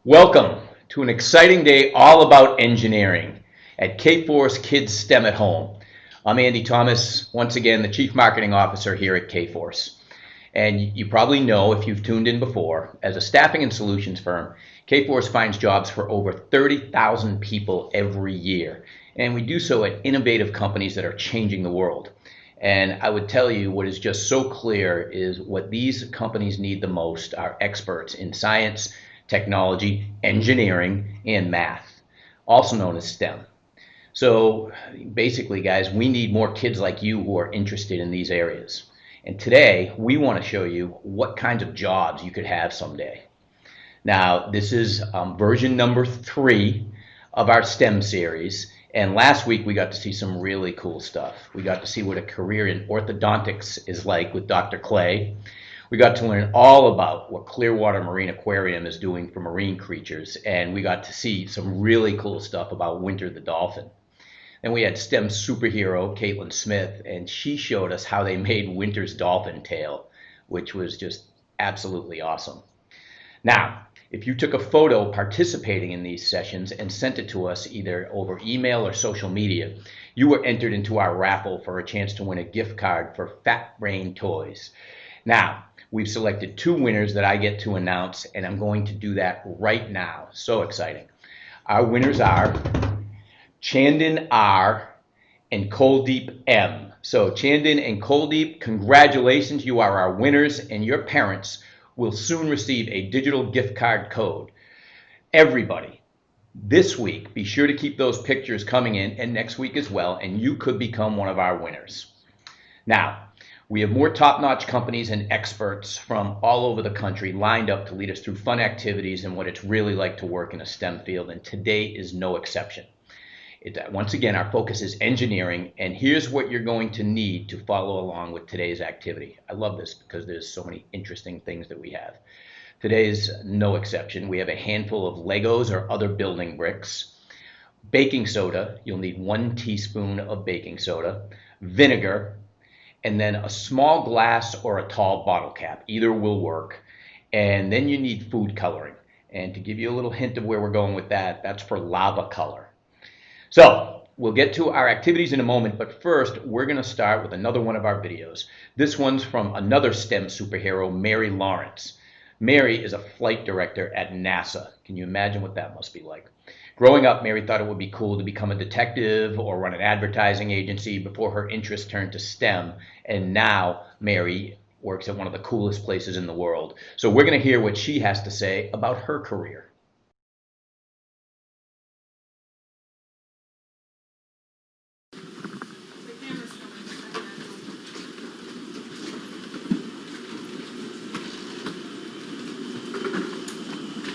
Welcome to an exciting day all about engineering at Kforce Kids STEM at Home. I'm Andy Thomas, once again the Chief Marketing Officer here at Kforce. And you probably know, if you've tuned in before, as a staffing and solutions firm, Kforce finds jobs for over 30,000 people every year. And we do so at innovative companies that are changing the world. And I would tell you what is just so clear is what these companies need the most are experts in science, technology, engineering, and math, also known as STEM. So basically, guys, we need more kids like you who are interested in these areas. And today, we want to show you what kinds of jobs you could have someday. Now, this is version number 3 of our STEM series. And last week, we got to see some really cool stuff. We got to see what a career in orthodontics is like with Dr. Clay. We got to learn all about what Clearwater Marine Aquarium is doing for marine creatures, and we got to see some really cool stuff about Winter the dolphin. Then we had STEM superhero Caitlin Smith, and she showed us how they made Winter's dolphin tail, which was just absolutely awesome. Now, if you took a photo participating in these sessions and sent it to us either over email or social media, you were entered into our raffle for a chance to win a gift card for Fat Brain Toys. Now, we've selected 2 winners that I get to announce, and I'm going to do that right now. So exciting. Our winners are Chandon R. and Koldeep M. So Chandon and Koldeep, congratulations. You are our winners, and your parents will soon receive a digital gift card code. Everybody, this week, be sure to keep those pictures coming in, and next week as well, and you could become one of our winners. Now, we have more top-notch companies and experts from all over the country lined up to lead us through fun activities and what it's really like to work in a STEM field, and today is no exception. Once again, our focus is engineering, and here's what you're going to need to follow along with today's activity. I love this because there's so many interesting things that we have. Today's no exception. We have a handful of Legos or other building bricks, baking soda. You'll need 1 teaspoon of baking soda, vinegar, and then a small glass or a tall bottle cap. Either will work. And then you need food coloring. And to give you a little hint of where we're going with that, that's for lava color. So we'll get to our activities in a moment, but first we're going to start with another one of our videos. This one's from another STEM superhero, Mary Lawrence. Mary is a flight director at NASA. Can you imagine what that must be like? Growing up, Mary thought it would be cool to become a detective or run an advertising agency before her interest turned to STEM. And now Mary works at one of the coolest places in the world. So we're going to hear what she has to say about her career.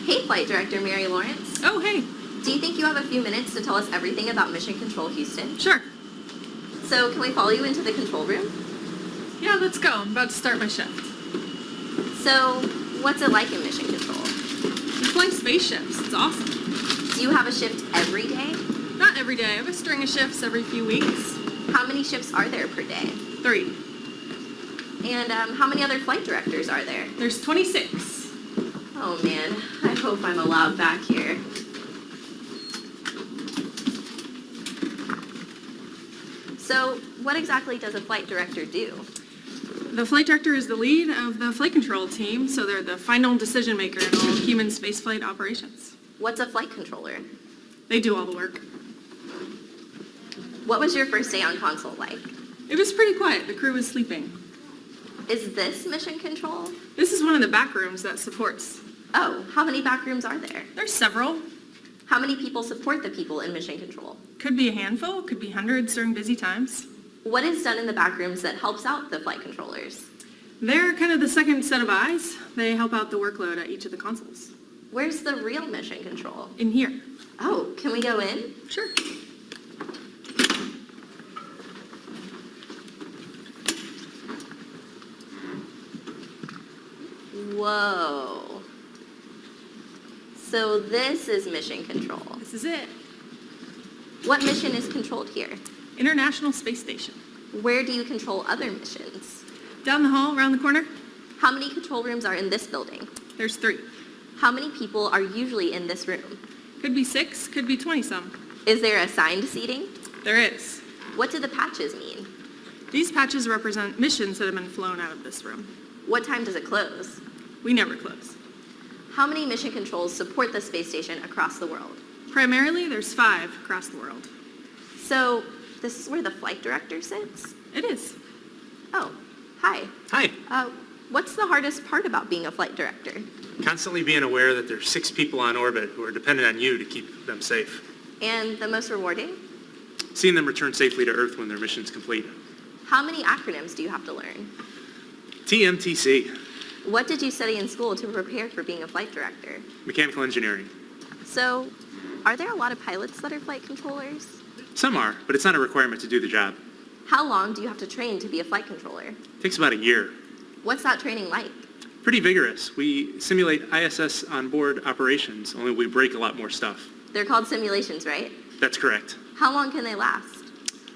Hey, Flight Director Mary Lawrence. Oh, hey. Do you think you have a few minutes to tell us everything about Mission Control Houston? Sure. So, can we follow you into the control room? Yeah, let's go. I'm about to start my shift. So, what's it like in Mission Control? We fly spaceships. It's awesome. Do you have a shift every day? Not every day. I have a string of shifts every few weeks. How many shifts are there per day? 3. And how many other flight directors are there? There's 26. Oh man, I hope I'm allowed back here. So, what exactly does a flight director do? The flight director is the lead of the flight control team, so they're the final decision maker in all human spaceflight operations. What's a flight controller? They do all the work. What was your first day on console like? It was pretty quiet. The crew was sleeping. Is this Mission Control? This is one of the back rooms that supports. Oh, how many back rooms are there? There's several. How many people support the people in Mission Control? Could be a handful, could be hundreds during busy times. What is done in the back rooms that helps out the flight controllers? They're kind of the second set of eyes. They help out the workload at each of the consoles. Where's the real Mission Control? In here. Oh, can we go in? Sure. Whoa. So this is Mission Control. This is it. What mission is controlled here? International Space Station. Where do you control other missions? Down the hall, around the corner. How many control rooms are in this building? There's 3. How many people are usually in this room? Could be 6, could be 20-some. Is there assigned seating? There is. What do the patches mean? These patches represent missions that have been flown out of this room. What time does it close? We never close. How many mission controls support the space station across the world? Primarily, there's 5 across the world. So, this is where the flight director sits? It is. Oh, hi. Hi. What's the hardest part about being a flight director? Constantly being aware that there's 6 people on orbit who are dependent on you to keep them safe. And the most rewarding? Seeing them return safely to Earth when their mission's complete. How many acronyms do you have to learn? TMTC, What did you study in school to prepare for being a flight director? mechanical engineering. So, are there a lot of pilots that are flight controllers? Some are, but it's not a requirement to do the job. How long do you have to train to be a flight controller? Takes about a year. What's that training like? Pretty vigorous. We simulate ISS onboard operations, only we break a lot more stuff. They're called simulations, right? That's correct. How long can they last?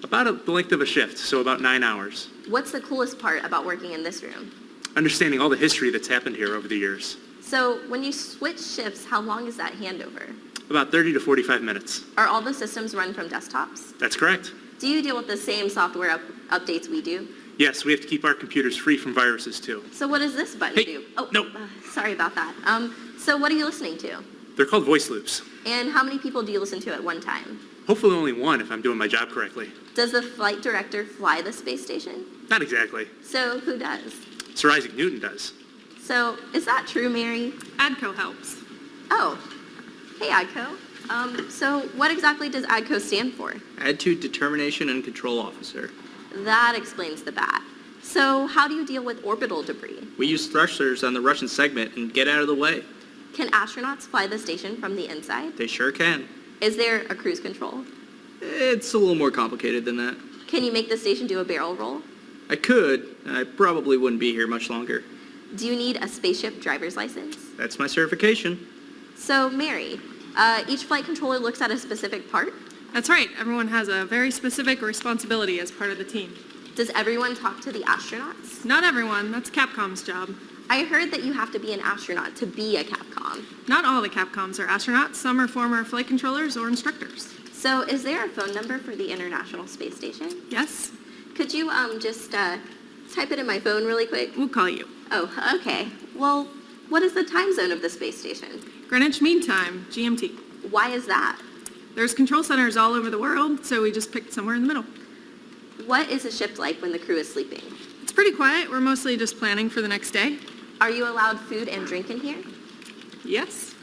About the length of a shift, so about 9 hours. What's the coolest part about working in this room? Understanding all the history that's happened here over the years. So, when you switch shifts, how long is that handover? About 30 to 45 minutes. Are all the systems run from desktops? That's correct. Do you deal with the same software updates we do? Yes, we have to keep our computers free from viruses too. So what does this button Hey, do? Oh, no. Sorry about that. So what are you listening to? They're called voice loops. And how many people do you listen to at one time? Hopefully only one if I'm doing my job correctly. Does the flight director fly the space station? Not exactly. So who does? Sir Isaac Newton does. So is that true, Mary? ADCO helps. Oh, hey ADCO. So what exactly does ADCO stand for? Attitude, Determination, and Control Officer. That explains the bat. So how do you deal with orbital debris? We use thrusters on the Russian segment and get out of the way. Can astronauts fly the station from the inside? They sure can. Is there a cruise control? It's a little more complicated than that. Can you make the station do a barrel roll? I could. I probably wouldn't be here much longer. Do you need a spaceship driver's license? That's my certification. So, Mary, each flight controller looks at a specific part. That's right. Everyone has a very specific responsibility as part of the team. Does everyone talk to the astronauts? Not everyone. That's Capcom's job. I heard that you have to be an astronaut to be a Capcom. Not all the Capcoms are astronauts. Some are former flight controllers or instructors. So, is there a phone number for the International Space Station? Yes? Could you just type it in my phone really quick? We'll call you. Oh, okay. Well, what is the time zone of the space station? Greenwich Mean Time, GMT. Why is that? There's control centers all over the world, so we just picked somewhere in the middle. What is a shift like when the crew is sleeping? It's pretty quiet. We're mostly just planning for the next day. Are you allowed food and drink in here? Yes?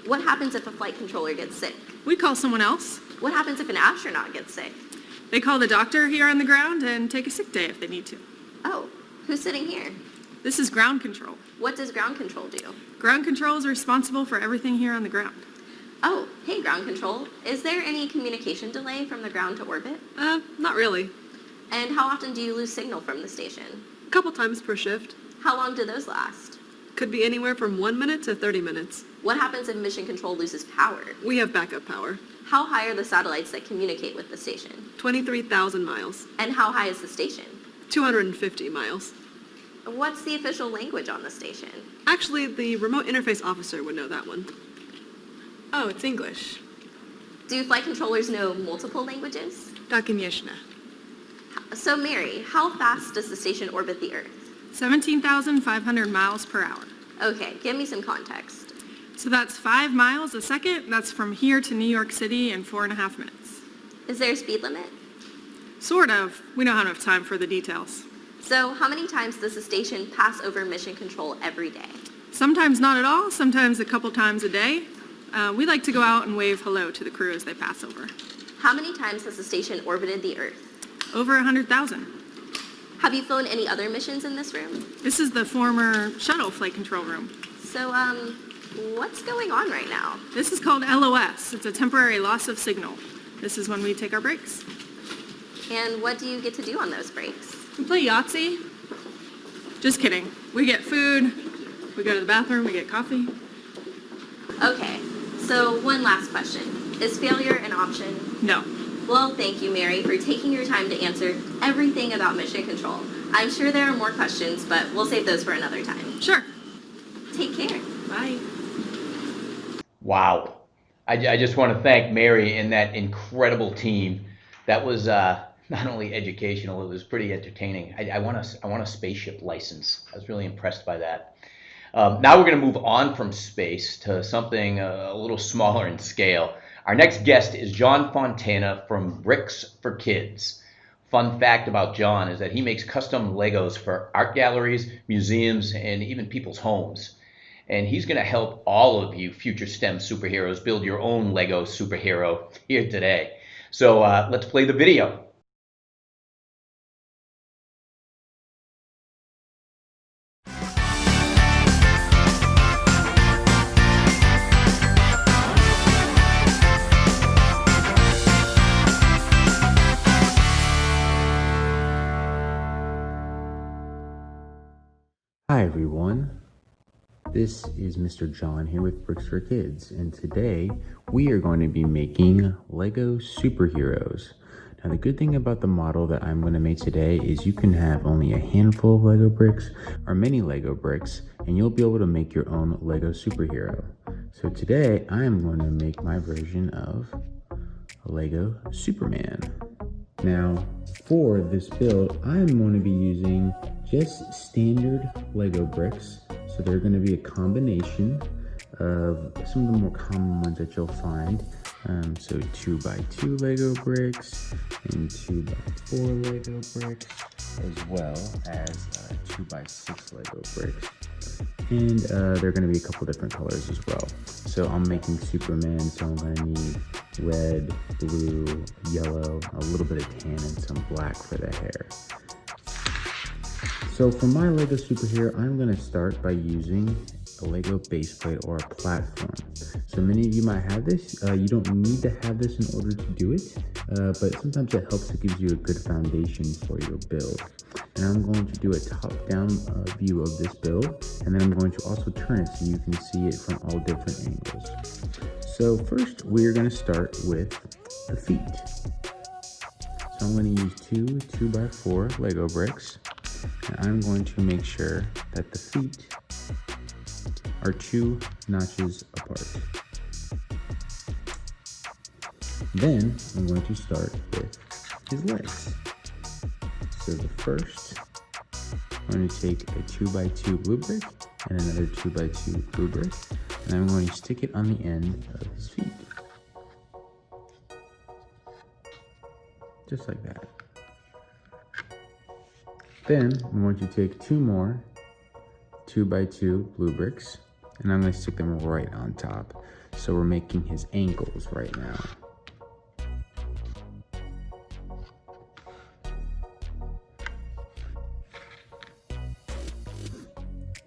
What happens if a flight controller gets sick? We call someone else. What happens if an astronaut gets sick? They call the doctor here on the ground and take a sick day if they need to. Oh, who's sitting here? This is ground control. What does ground control do? Ground control is responsible for everything here on the ground. Oh, hey, ground control. Is there any communication delay from the ground to orbit? Not really. And how often do you lose signal from the station? A couple times per shift. How long do those last? Could be anywhere from 1 minute to 30 minutes. What happens if mission control loses power? We have backup power. How high are the satellites that communicate with the station? 23,000 miles. And how high is the station? 250 miles. What's the official language on the station? Actually, the remote interface officer would know that one. Oh, it's English. Do flight controllers know multiple languages? Da, конечно. So, Mary, how fast does the station orbit the Earth? 17,500 miles per hour. Okay, give me some context. So that's 5 miles a second. That's from here to New York City in 4.5 minutes. Is there a speed limit? Sort of. We don't have enough time for the details. So, how many times does the station pass over mission control every day? Sometimes not at all, sometimes a couple times a day. We like to go out and wave hello to the crew as they pass over. How many times has the station orbited the Earth? Over 100,000. Have you flown any other missions in this room? This is the former shuttle flight control room. So, what's going on right now? This is called LOS. It's a temporary loss of signal. This is when we take our breaks. And what do you get to do on those breaks? We play Yahtzee. Just kidding. We get food, we go to the bathroom, we get coffee. Okay, so one last question. Is failure an option? No. Well, thank you, Mary, for taking your time to answer everything about mission control. I'm sure there are more questions, but we'll save those for another time. Sure. Take care. Bye. Wow. I just want to thank Mary and that incredible team. That was not only educational, it was pretty entertaining. I want a spaceship license. I was really impressed by that. Now we're going to move on from space to something a little smaller in scale. Our next guest is John Fontana from Bricks for Kids. Fun fact about John is that he makes custom Legos for art galleries, museums, and even people's homes. And he's going to help all of you future STEM superheroes build your own Lego superhero here today. So let's play the video. Hi everyone, this is Mr. John here with Bricks for Kids, and today we are going to be making Lego superheroes. Now the good thing about the model that I'm going to make today is you can have only a handful of Lego bricks or many Lego bricks, and you'll be able to make your own Lego superhero. So today I am going to make my version of a Lego Superman. Now for this build, I'm going to be using just standard Lego bricks. So they're going to be a combination of some of the more common ones that you'll find. So 2x2 Lego bricks and 2x4 Lego bricks, as well as 2x6 Lego bricks. And they're going to be a couple different colors as well. So I'm making Superman, so I'm going to need red, blue, yellow, a little bit of tan, and some black for the hair. So for my Lego superhero, I'm going to start by using a Lego base plate or a platform. So many of you might have this. You don't need to have this in order to do it, but sometimes it helps. It gives you a good foundation for your build. And I'm going to do a top-down view of this build, and then I'm going to also turn it so you can see it from all different angles. So first, we're going to start with the feet. So I'm going to use two 2x4 Lego bricks. And I'm going to make sure that the feet are 2 notches apart. Then I'm going to start with his legs. So the first, I'm going to take a 2x2 blue brick and another 2x2 blue brick, and I'm going to stick it on the end of his feet. Just like that. Then I'm going to take 2 more 2x2 blue bricks, and I'm going to stick them right on top. So we're making his ankles right now.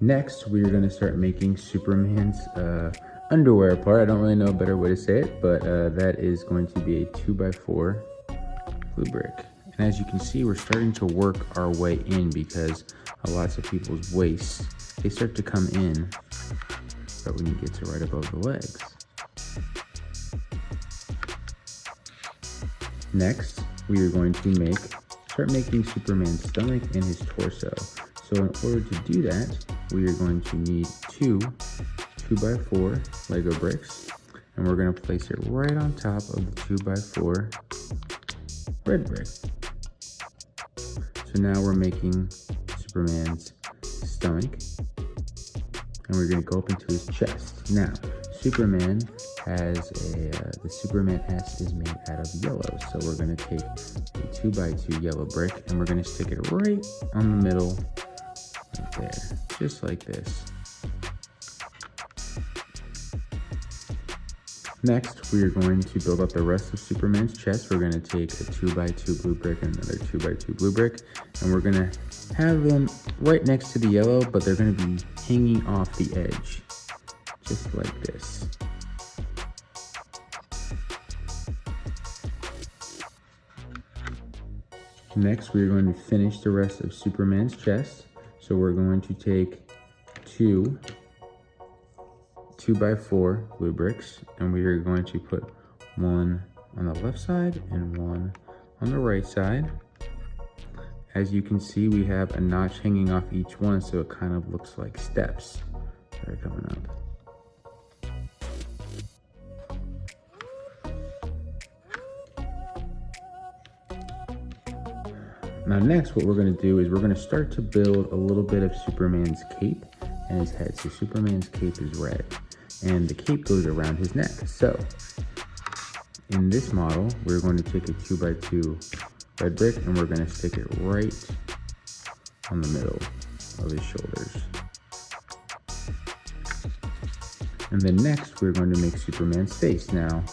Next, we're going to start making Superman's underwear part. I don't really know a better way to say it, but that is going to be a 2x4 blue brick. And as you can see, we're starting to work our way in because lots of people's waists, they start to come in, but when you get to right above the legs. Next, we are going to start making Superman's stomach and his torso. So in order to do that, we are going to need 2 2x4 Lego bricks, and we're going to place it right on top of the 2x4 red brick. So now we're making Superman's stomach, and we're going to go up into his chest. Now, Superman has the Superman S is made out of yellow, so we're going to take a 2x2 yellow brick, and we're going to stick it right on the middle, right there, just like this. Next, we are going to build up the rest of Superman's chest. We're going to take a 2x2 blue brick and another 2x2 blue brick, and we're going to have them right next to the yellow, but they're going to be hanging off the edge, just like this. Next, we're going to finish the rest of Superman's chest. So we're going to take 2 2x4 blue bricks, and we are going to put one on the left side and one on the right side. As you can see, we have a notch hanging off each one, so it kind of looks like steps that are coming up. Now next, what we're gonna do is we're gonna start to build a little bit of Superman's cape and his head. So Superman's cape is red, and the cape goes around his neck. So in this model, we're going to take a 2x2 red brick and we're gonna stick it right on the middle of his shoulders. And then next, we're going to make Superman's face. Now,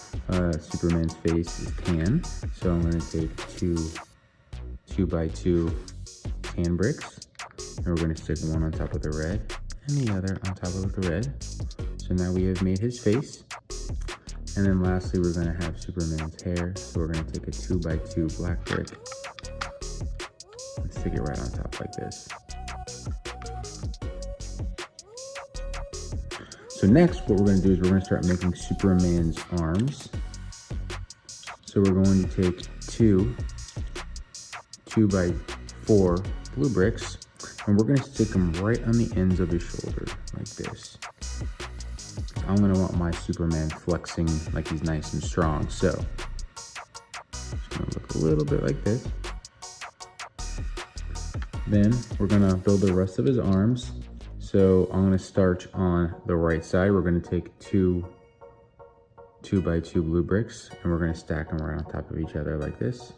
Superman's face is tan, so I'm going to take two 2x2 tan bricks, and we're going to stick one on top of the red and the other on top of the red. So now we have made his face. And then lastly, we're going to have Superman's hair. So we're going to take a 2x2 black brick and stick it right on top like this. So next, what we're going to do is we're going to start making Superman's arms. So we're going to take two 2x4 blue bricks, and we're going to stick them right on the ends of his shoulder, like this. I'm going to want my Superman flexing like he's nice and strong, so it's going to look a little bit like this. Then we're going to build the rest of his arms. So I'm going to start on the right side. We're going to take two 2x2 blue bricks, and we're going to stack them right on top of each other like this.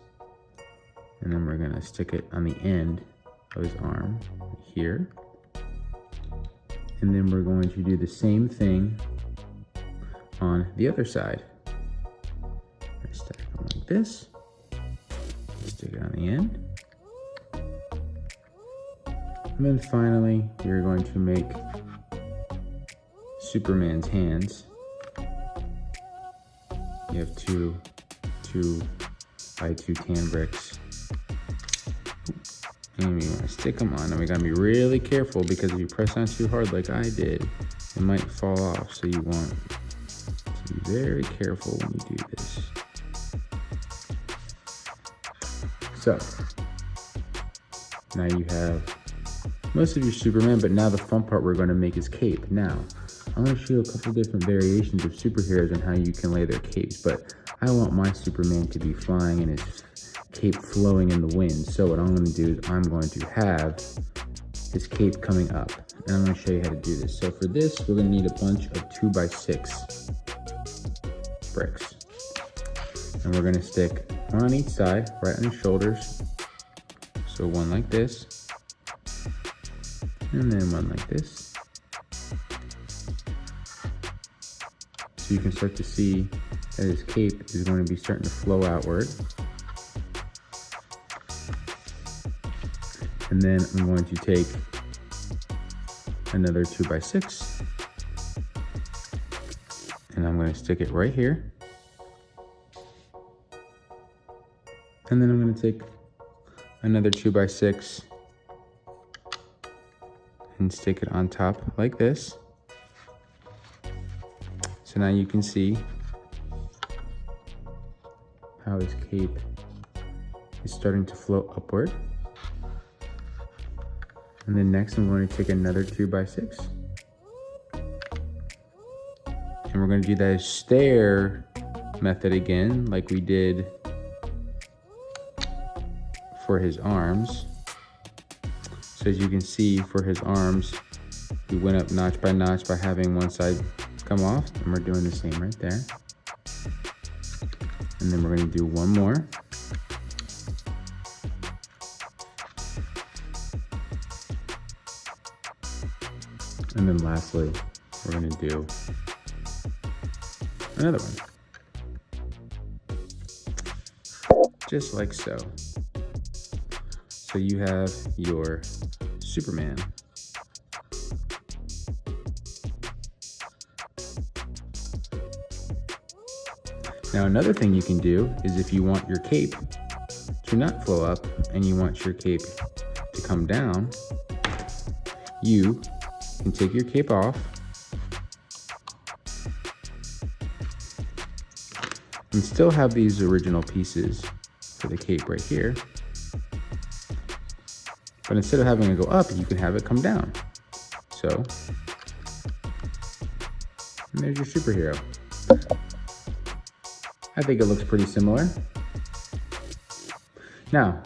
And then we're going to stick it on the end of his arm here. And then we're going to do the same thing on the other side. Stack them like this. Stick it on the end. And then finally, you're going to make Superman's hands. You have two 2x2 tan bricks. And you want to stick them on. And we gotta be really careful, because if you press on too hard like I did, it might fall off. So you want to be very careful when you do this. So now you have most of your Superman, but now the fun part we're going to make is cape. Now, I'm going to show you a couple different variations of superheroes and how you can lay their capes, but I want my Superman to be flying and his cape flowing in the wind. So what I'm going to do is I'm going to have his cape coming up, and I'm going to show you how to do this. So for this, we're going to need a bunch of 2x6 bricks, and we're going to stick one on each side, right on his shoulders. So one like this, and then one like this. So you can start to see that his cape is going to be starting to flow outward. And then I'm going to take another 2x6, and I'm going to stick it right here. And then I'm going to take another 2x6 and stick it on top like this. So now you can see how his cape is starting to flow upward. And then next I'm going to take another 2x6. And we're going to do that stair method again, like we did for his arms. So as you can see, for his arms, we went up notch by notch by having one side come off, and we're doing the same right there. And then we're going to do one more. And then lastly, we're going to do another one. Just like so. So you have your Superman. Now another thing you can do is, if you want your cape to not flow up and you want your cape to come down, you can take your cape off and still have these original pieces for the cape right here. But instead of having it go up, you can have it come down. So, and there's your superhero. I think it looks pretty similar. Now,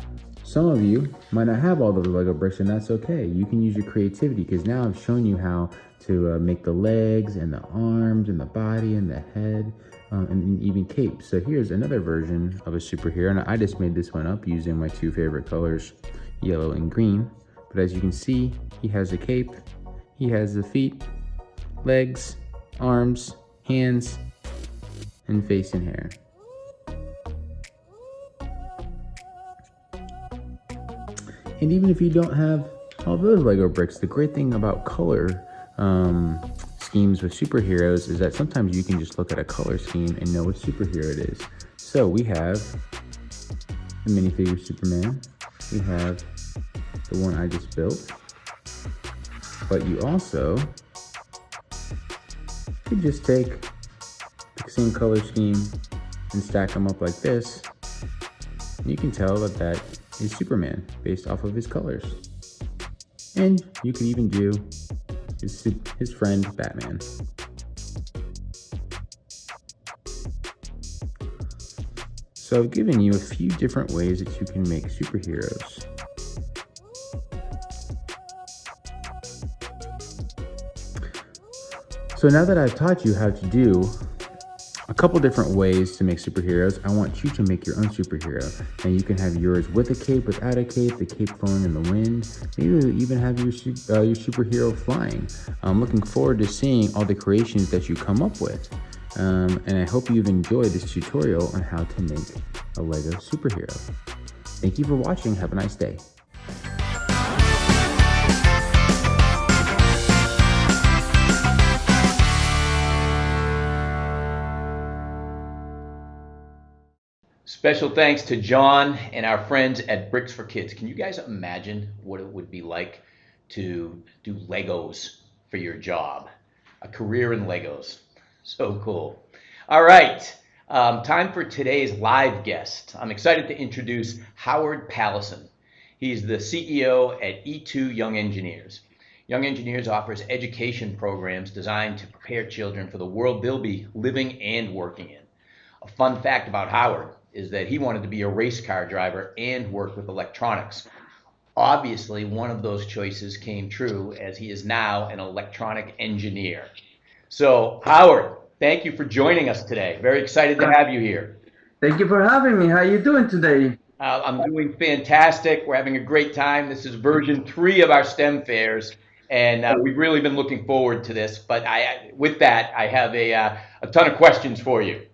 some of you might not have all those Lego bricks, and that's okay. You can use your creativity, because now I've shown you how to make the legs and the arms and the body and the head and even capes. So here's another version of a superhero, and I just made this one up using my two favorite colors, yellow and green. But as you can see, he has a cape, he has the feet, legs, arms, hands, and face and hair. And even if you don't have all those Lego bricks, the great thing about color schemes with superheroes is that sometimes you can just look at a color scheme and know what superhero it is. So we have the minifigure Superman. We have the one I just built. But you also could just take the same color scheme and stack them up like this. And you can tell that that is Superman based off of his colors. And you could even do his friend Batman. So I've given you a few different ways that you can make superheroes. So now that I've taught you how to do a couple different ways to make superheroes, I want you to make your own superhero. And you can have yours with a cape, without a cape, the cape flowing in the wind. Maybe you'll even have your superhero flying. I'm looking forward to seeing all the creations that you come up with. And I hope you've enjoyed this tutorial on how to make a Lego superhero. Thank you for watching. Have a nice day. Special thanks to John and our friends at Bricks for Kids. Can you guys imagine what it would be like to do Legos for your job? A career in Legos. So cool. All right, time for today's live guest. I'm excited to introduce Howard Palasin. He's the CEO at E2 Young Engineers. Young Engineers offers education programs designed to prepare children for the world they'll be living and working in. A fun fact about Howard is that he wanted to be a race car driver and work with electronics. Obviously, one of those choices came true, as he is now an electronic engineer. So, Howard, thank you for joining us today. Very excited to have you here. Thank you for having me. How are you doing today? I'm doing fantastic. We're having a great time. This is version 3 of our STEM fairs, and we've really been looking forward to this. But with that, I have a ton of questions for you.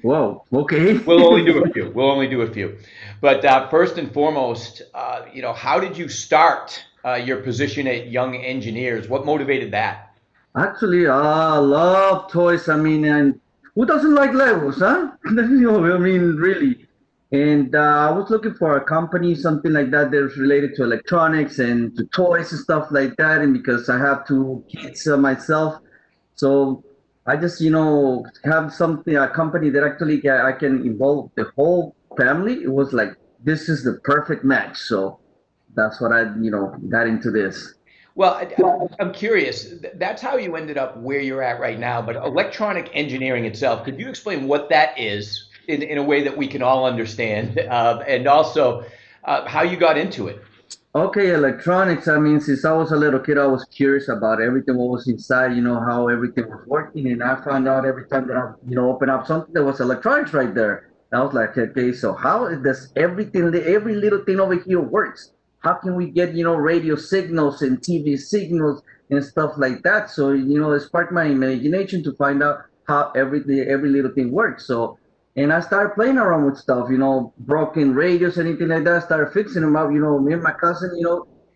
Whoa, okay. We'll only do a few. But first and foremost, how did you start your position at Young Engineers? What motivated that? Actually, I love toys. I mean, and who doesn't like Legos, huh? I mean, really. And I was looking for a company, something like that that's related to electronics and to toys and stuff like that. And because I have 2 kids myself, so I just, have a company that actually I can involve the whole family. It was like, this is the perfect match. So that's what I, got into this. Well, I'm curious. That's how you ended up where you're at right now. But electronic engineering itself, could you explain what that is in a way that we can all understand? And also how you got into it? Okay, electronics. I mean, since I was a little kid, I was curious about everything, what was inside, how everything was working. And I found out every time that I, open up something, there was electronics right there. And I was like, okay, so how does everything, every little thing over here works? How can we get, radio signals and TV signals and stuff like that? So, it sparked my imagination to find out how every little thing works. So, and I started playing around with stuff, broken radios, anything like that. I started fixing them up. Me and my cousin,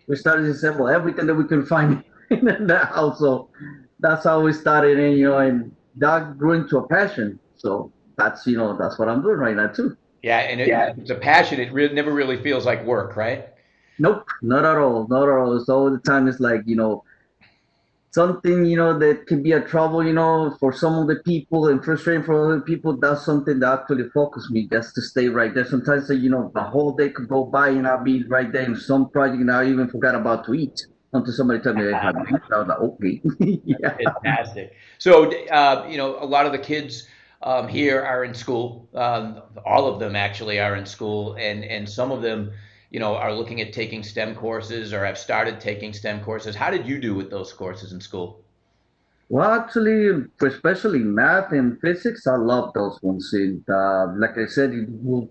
we started to assemble everything that we could find in the house. So that's how we started, and that grew into a passion. So that's what I'm doing right now too. Yeah, and it's a passion. It never really feels like work, right? Nope, not at all, not at all. So all the time it's like something that can be a trouble for some of the people and frustrating for other people. That's something that actually focused me, just to stay right there. Sometimes the whole day could go by and I'll be right there in some project and I even forgot about to eat until somebody told me they had to eat. I was like, okay. Yeah. Fantastic. So a lot of the kids here are in school. All of them actually are in school, and some of them are looking at taking STEM courses or have started taking STEM courses. How did you do with those courses in school? Well, actually, especially math and physics, I love those ones. And like I said, it will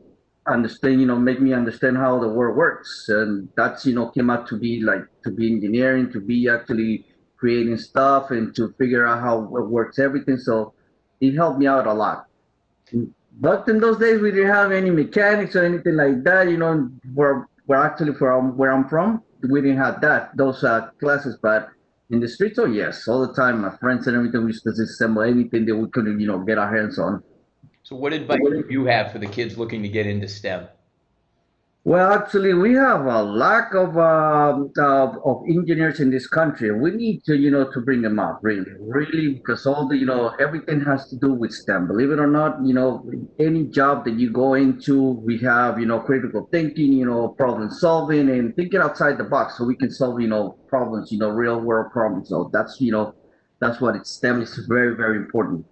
understand, make me understand how the world works. And that's, came out to be like to be engineering, to be actually creating stuff and to figure out how it works everything. So it helped me out a lot. But in those days, we didn't have any mechanics or anything like that. We're actually from where I'm from, we didn't have those classes. But in the streets, oh yes, all the time. My friends and everything, we used to assemble anything that we could, get our hands on. So what advice do you have for the kids looking to get into STEM? Well, actually, we have a lack of engineers in this country. We need to, to bring them up, really, because all the, everything has to do with STEM. Believe it or not, any job that you go into, we have, critical thinking, problem solving, and thinking outside the box, so we can solve, problems, real world problems. So that's what STEM is very, very important.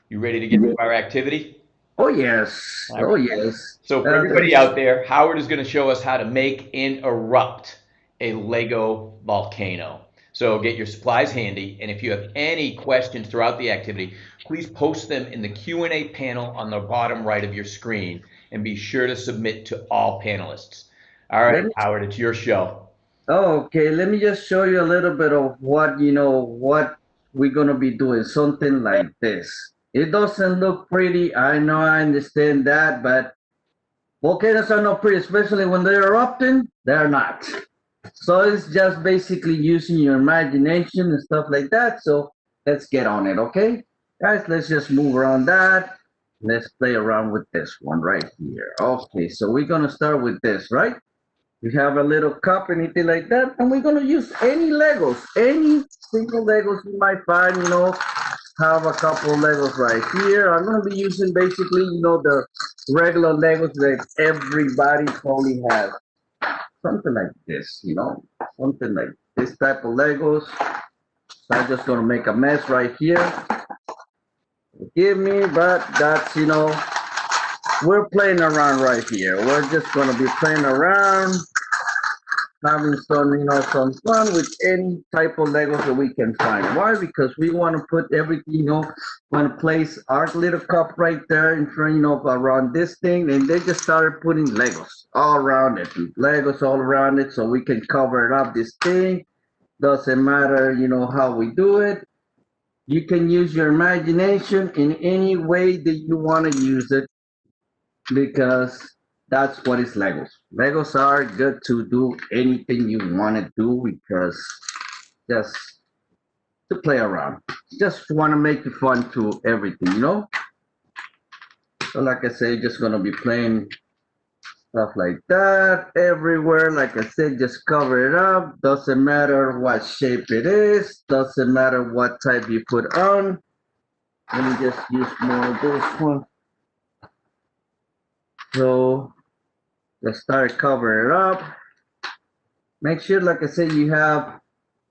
You ready to get to our activity? Oh yes, All oh right. yes. So for everybody out there, Howard is going to show us how to make and erupt a Lego volcano. So get your supplies handy, and if you have any questions throughout the activity, please post them in the Q&A panel on the bottom right of your screen, and be sure to submit to all panelists. All right, Howard, it's your show. Okay, let me just show you a little bit of what what we're gonna be doing. Something like this. It doesn't look pretty. I know, I understand that, but volcanoes are not pretty, especially when they're erupting. They're not. So it's just basically using your imagination and stuff like that. So let's get on it, okay? Guys, let's just move around that. Let's play around with this one right here. Okay, so we're gonna start with this, right? We have a little cup, anything like that, and we're gonna use any Legos, any single Legos you might find, have a couple of Legos right here. I'm gonna be using basically, the regular Legos that everybody probably has. Something like this, something like this type of Legos. So I'm just gonna make a mess right here. Forgive me, but that's, we're playing around right here. We're just gonna be playing around, having some fun with any type of Legos that we can find. Why? Because we want to put everything, want to place our little cup right there in front, around this thing, and they just started putting Legos all around it, Legos all around it, so we can cover it up, this thing. Doesn't matter, how we do it. You can use your imagination in any way that you want to use it, because that's what is Legos. Legos are good to do anything you want to do, because just to play around. Just want to make it fun to everything, So like I say, just going to be playing stuff like that everywhere. Like I said, just cover it up. Doesn't matter what shape it is. Doesn't matter what type you put on. Let me just use more of this one. So let's start covering it up. Make sure, like I said, you have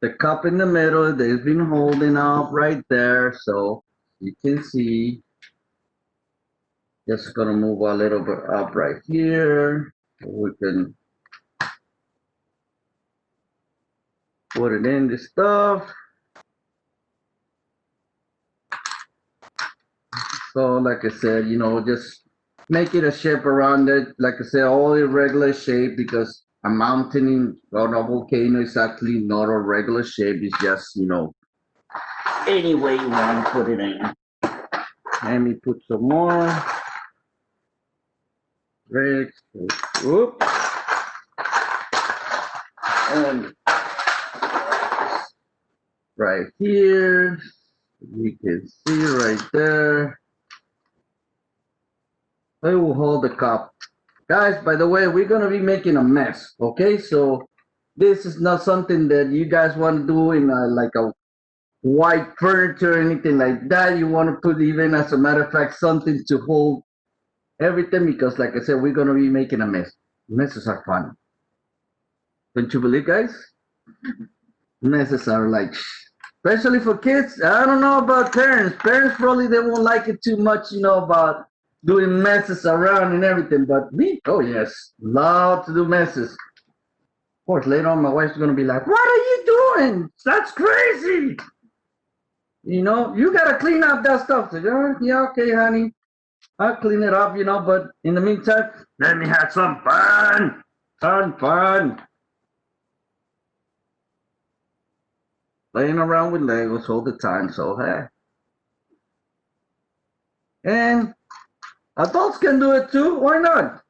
the cup in the middle that has been holding up right there, so you can see. Just gonna move a little bit up right here. We can put it in the stuff. So like I said, just make it a shape around it. Like I said, all irregular shape, because a mountain or a volcano is actually not a regular shape. It's just, any way you want to put it in. Let me put some more. Bricks. Whoop. And right here, you can see right there. I will hold the cup. Guys, by the way, we're going to be making a mess, okay? So this is not something that you guys want to do in like a white furniture or anything like that. You want to put, even as a matter of fact, something to hold everything, because like I said, we're going to be making a mess. Messes are fun. Don't you believe, guys? Messes are like, especially for kids. I don't know about parents. Parents probably, they won't like it too much, about doing messes around and everything. But me, oh yes, love to do messes. Of course, later on, my wife's gonna be like, "What are you doing? That's crazy." You know, you gotta clean up that stuff. So, yeah, okay, honey, I'll clean it up. You know, but in the meantime, let me have some fun, fun. Playing around with Legos all the time. So hey, and adults can do it too. Why not?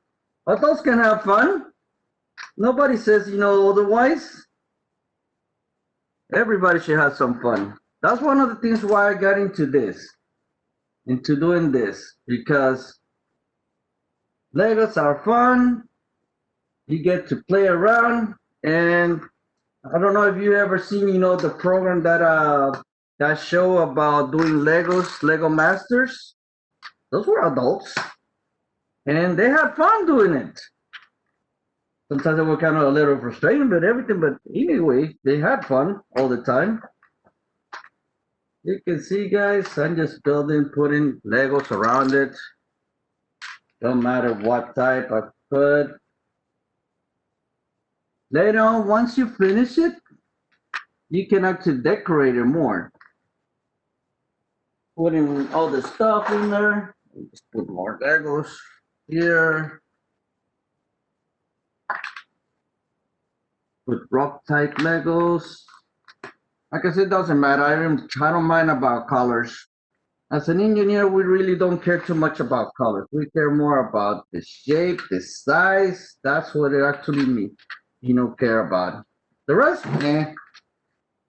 Adults can have fun. Nobody says, otherwise. Everybody should have some fun. That's one of the things why I got into doing this, because Legos are fun. You get to play around, and I don't know if you ever seen, the program that show about doing Legos, Lego Masters. Those were adults, and they had fun doing it. Sometimes it was kind of a little frustrating, but anyway, they had fun all the time. You can see, guys, I'm just putting Legos around it. Don't matter what type I put. Later on, once you finish it, you can actually decorate it more. Putting all the stuff in there. Just put more Legos here. Put rock type Legos. Like I said, it doesn't matter. I don't mind about colors. As an engineer, we really don't care too much about colors. We care more about the shape, the size. That's what it actually means. Care about. The rest,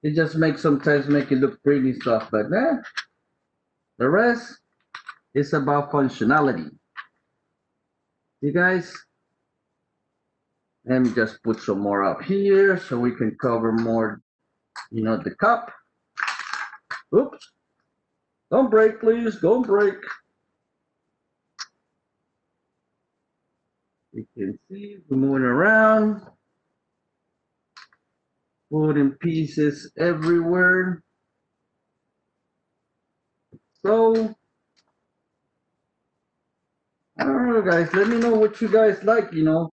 it just sometimes make it look pretty and stuff, but the rest is about functionality. You guys, let me just put some more up here so we can cover more, the cup. Oops. Don't break, please. Don't break. You can see we're moving around. Putting pieces everywhere. So, I don't know, guys. Let me know what you guys like, You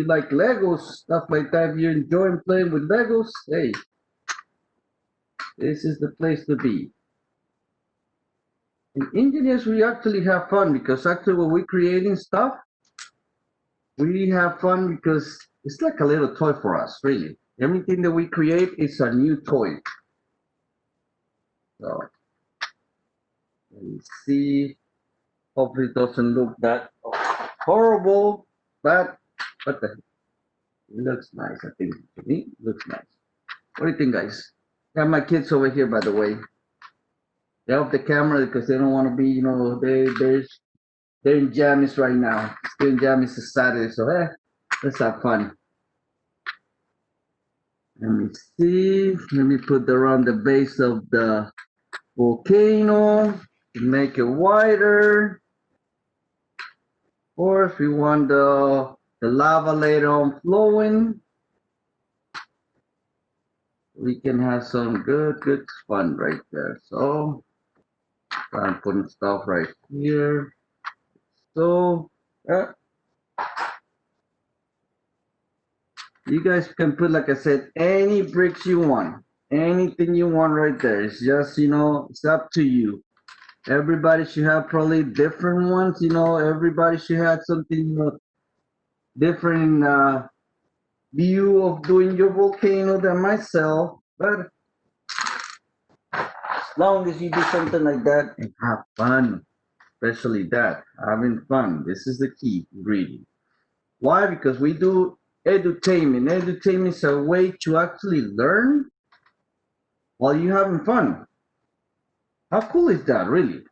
like Legos, stuff like that. If you're enjoying playing with Legos, hey, this is the place to be. And engineers, we actually have fun because actually when we're creating stuff, we have fun because it's like a little toy for us, really. Everything that we create is a new toy. So, let me see. Hopefully it doesn't look that horrible, but what the heck? It looks nice, I think. To me, it looks nice. What do you think, guys? I have my kids over here, by the way. They're off the camera because they don't want to be, they're in jammies right now. Still in jammies is Saturday, so let's have fun. Let me see. Let me put around the base of the volcano to make it wider. Of course, we want the lava later on flowing. We can have some good fun right there. So I'm putting stuff right here. So you guys can put, like I said, any bricks you want, anything you want right there. It's just, it's up to you. Everybody should have probably different ones, everybody should have something different view of doing your volcano than myself. But as long as you do something like that and have fun, especially that, having fun, this is the key ingredient. Why? Because we do edutainment. Edutainment is a way to actually learn while you're having fun. How cool is that, really?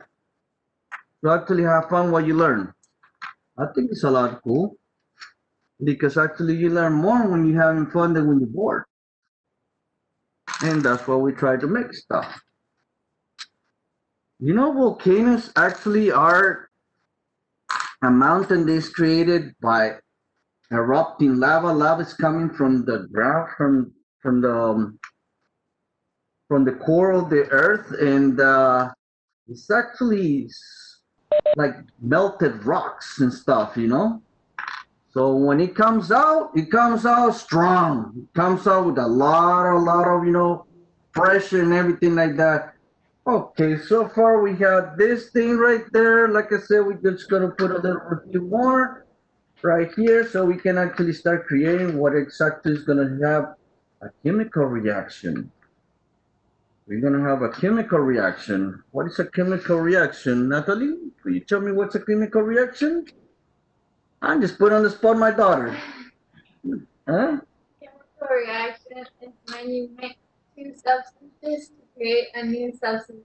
To actually have fun while you learn. I think it's a lot cool. Because actually you learn more when you're having fun than when you're bored. And that's why we try to make stuff. Volcanoes actually are a mountain that's created by erupting lava. Lava is coming from the ground, from the core of the earth, and it's actually like melted rocks and stuff, you know. So when it comes out strong. It comes out with a lot of, you know, pressure and everything like that. Okay, so far we have this thing right there. Like I said, we're just gonna put a little bit more right here so we can actually start creating what exactly is gonna have a chemical reaction. We're gonna have a chemical reaction. What is a chemical reaction? Natalie, will you tell me what's a chemical reaction? I'm just put on the spot my daughter. Huh? Chemical reaction is when you mix two substances to create a new substance.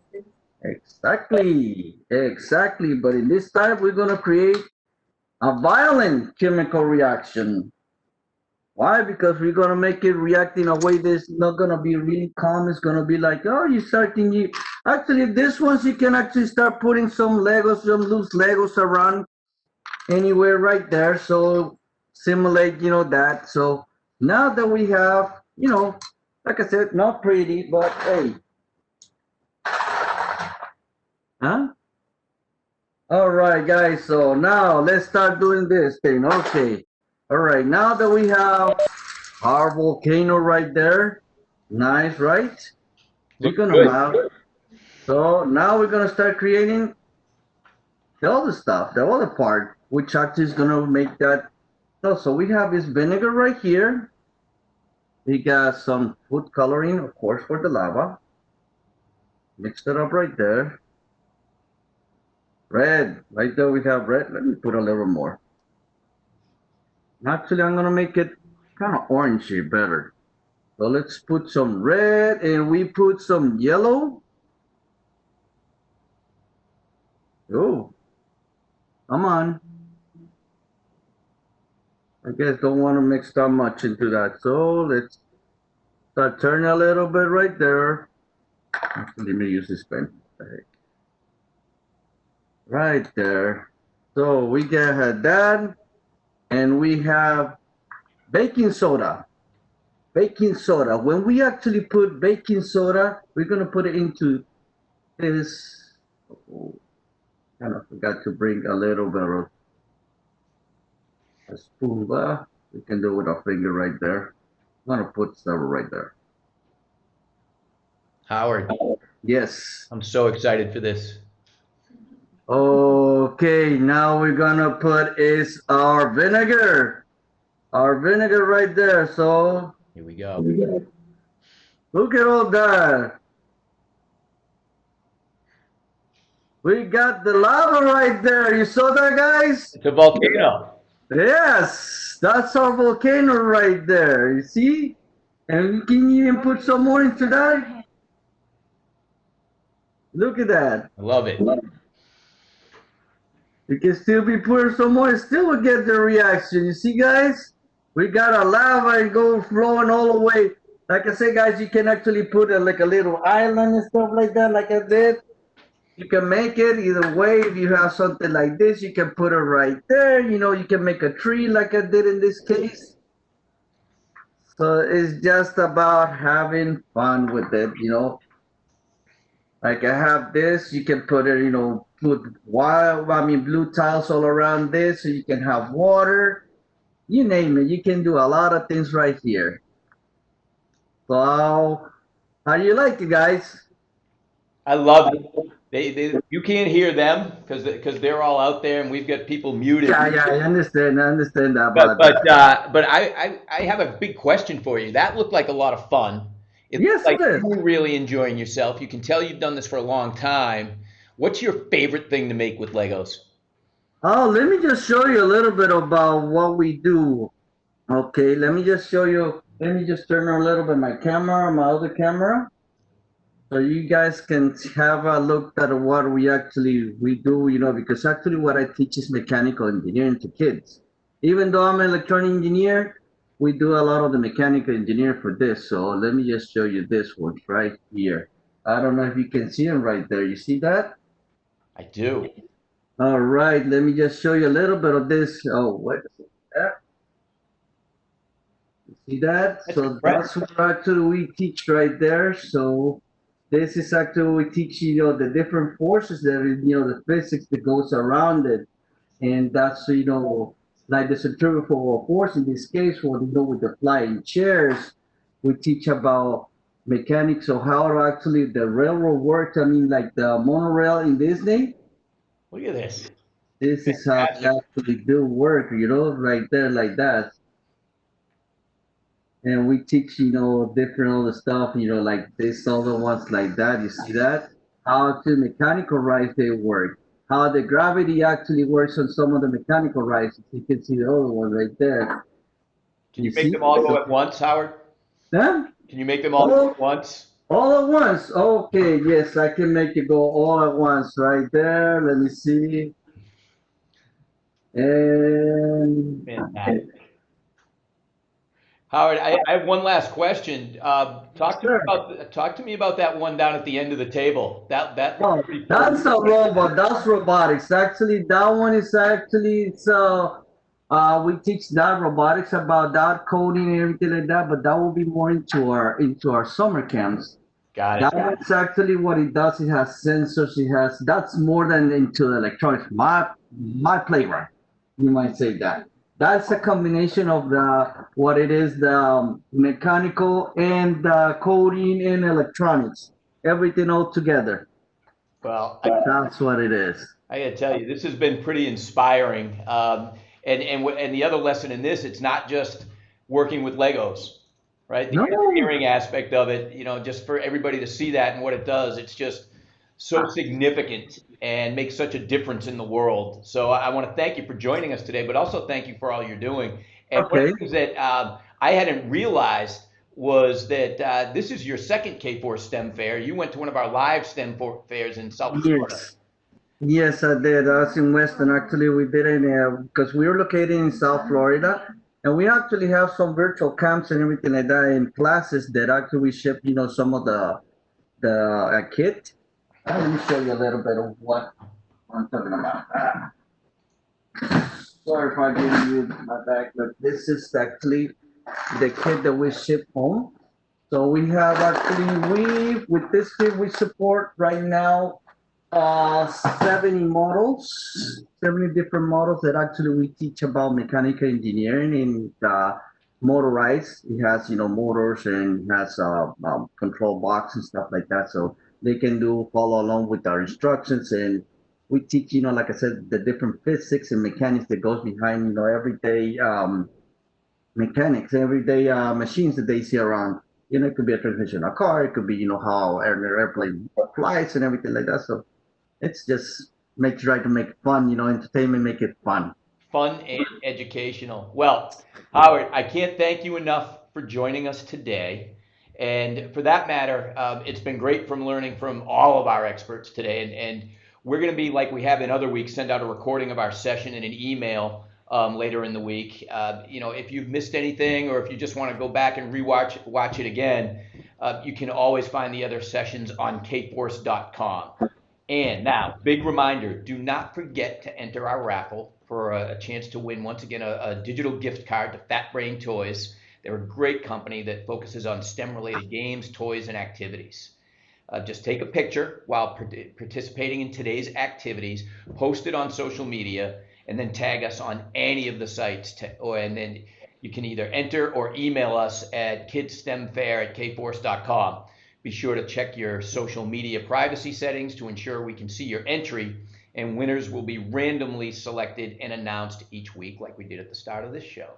Exactly. But in this type, we're gonna create a violent chemical reaction. Why? Because we're gonna make it react in a way that's not gonna be really calm. It's gonna be like, oh, you start thinking. Actually, this ones you can actually start putting some Legos, some loose Legos around anywhere right there. So simulate, you know, that. So now that we have, you know, like I said, not pretty, but hey, huh? All right, guys. So now let's start doing this thing. Okay. All right. Now that we have our volcano right there, nice, right? We're Looks gonna good. have. So now we're gonna start creating the other stuff, the other part, which actually is gonna make that. So we have this vinegar right here. We got some food coloring, of course, for the lava. Mix it up right there. Red, right there we have red. Let me put a little more. Actually, I'm gonna make it kind of orangey better. So let's put some red and we put some yellow. Oh, come on. I guess don't want to mix that much into that. So let's start turning a little bit right there. Actually, let me use this pen. Right there. So we got that, and we have baking soda. Baking soda. When we actually put baking soda, we're gonna put it into this. Oh, kind of forgot to bring a little bit of a spoon. We can do it with our finger right there. I'm gonna put several right there. Howard, Yes. I'm so excited for this. Okay, now we're gonna put is our vinegar. Our vinegar right there. So Here we go. look at all that. We got the lava right there. You saw that, guys? It's a volcano. Yes, that's our volcano right there. You see? And we can even put some more into that. Look at that. I love it. We can still be putting some more and still will get the reaction. You see, guys? We got a lava and go flowing all the way. Like I said, guys, you can actually put like a little island and stuff like that, like I did. You can make it either way. If you have something like this, you can put it right there. You know, you can make a tree like I did in this case. So it's just about having fun with it, you know. Like I have this, you can put it, you know, put blue tiles all around this so you can have water. You name it. You can do a lot of things right here. So how do you like it, guys? I love it. You can't hear them because they're all out there and we've got people muted. Yeah, I understand. I understand that But about but that. but I have a big question for you. That looked like a lot of fun. It looked Yes, like it is. you were really enjoying yourself. You can tell you've done this for a long time. What's your favorite thing to make with Legos? Oh, let me just show you a little bit about what we do. Okay, let me just show you. Let me just turn on a little bit my camera, my other camera, so you guys can have a look at what we do. You know, because actually what I teach is mechanical engineering to kids. Even though I'm an electronic engineer, we do a lot of the mechanical engineering for this. So let me just show you this one right here. I don't know if you can see them right there. You see that? I do. All right, let me just show you a little bit of this. Oh, what is that? You see that? That's So impressive. that's what actually we teach right there. So This is actually we teach the different forces that the physics that goes around it, and that's like the centrifugal force in this case. For with the flying chairs, we teach about mechanics of how to actually the railroad works. I mean, like the monorail in Disney. Look at this. This is how they Fantastic. actually do work, right there, like that. And we teach different other stuff, like this other ones like that. You see that? How to mechanical rides they work, how the gravity actually works on some of the mechanical rides. You can see the other one right there. Can You you make see? them all go So, at once, Howard? huh? Can you make them all go at once? All at once. Okay, yes, I can make it go all at once right there. Let me see. And Fantastic. Howard, I have one last question. sure. Talk to me about that one down at the end of the table. That looks Oh, pretty cool. that's a robot. That's robotics. Actually, that one is actually we teach that robotics about that coding and everything like that. But that will be more into our summer camps. Got it. That one's actually what it does. It has sensors. It has that's more than into electronics. My playground, you might say that. That's a combination of the what it is the mechanical and the coding and electronics, everything all together. Well, That's what it is. I got to tell you, this has been pretty inspiring. And the other lesson in this, it's not just working with Legos, right? The No, engineering aspect of it, just for everybody to see that and what it does, it's just so significant and makes such a difference in the world. So I want to thank you for joining us today, but also thank you for all you're doing. And one of okay. the things that I hadn't realized was that this is your second K4 STEM fair. You went to one of our live STEM fairs in South Florida. Yes. Yes, I did. I was in Weston. Actually, we did it because we were located in South Florida, and we actually have some virtual camps and everything like that in classes that actually we ship, some of the kit. Let me show you a little bit of what I'm talking about. Sorry if I give you my bag, but this is actually the kit that we ship home. So we have actually with this kit we support right now 70 models, 70 different models that actually we teach about mechanical engineering in motorized. It has motors and has control box and stuff like that, so they can follow along with our instructions. And we teach like I said the different physics and mechanics that goes behind everyday mechanics, everyday machines that they see around. It could be a transmission, a car. It could be how an airplane flies and everything like that. So it's just try to make fun, entertainment, make it fun. Fun and educational. Well, Howard, I can't thank you enough for joining us today. And for that matter, it's been great from learning from all of our experts today. And we're going to be, like we have in other weeks, send out a recording of our session in an email later in the week. If you've missed anything or if you just want to go back and watch it again, you can always find the other sessions on kforce.com. And now, big reminder, do not forget to enter our raffle for a chance to win, once again, a digital gift card to Fat Brain Toys. They're a great company that focuses on STEM-related games, toys, and activities. Just take a picture while participating in today's activities, post it on social media, and then tag us on any of the sites. And then you can either enter or email us at kidstemfair@kforce.com. Be sure to check your social media privacy settings to ensure we can see your entry, and winners will be randomly selected and announced each week like we did at the start of this show.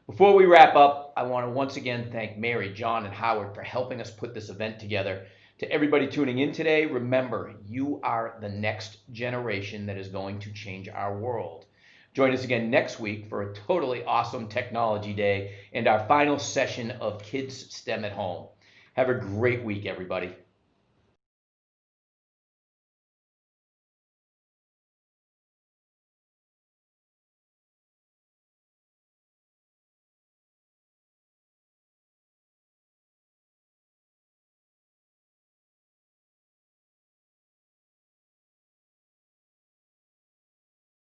Before we wrap up, I want to once again thank Mary, John, and Howard for helping us put this event together. To everybody tuning in today, remember, you are the next generation that is going to change our world. Join us again next week for a totally awesome technology day and our final session of Kids STEM at Home. Have a great week, everybody.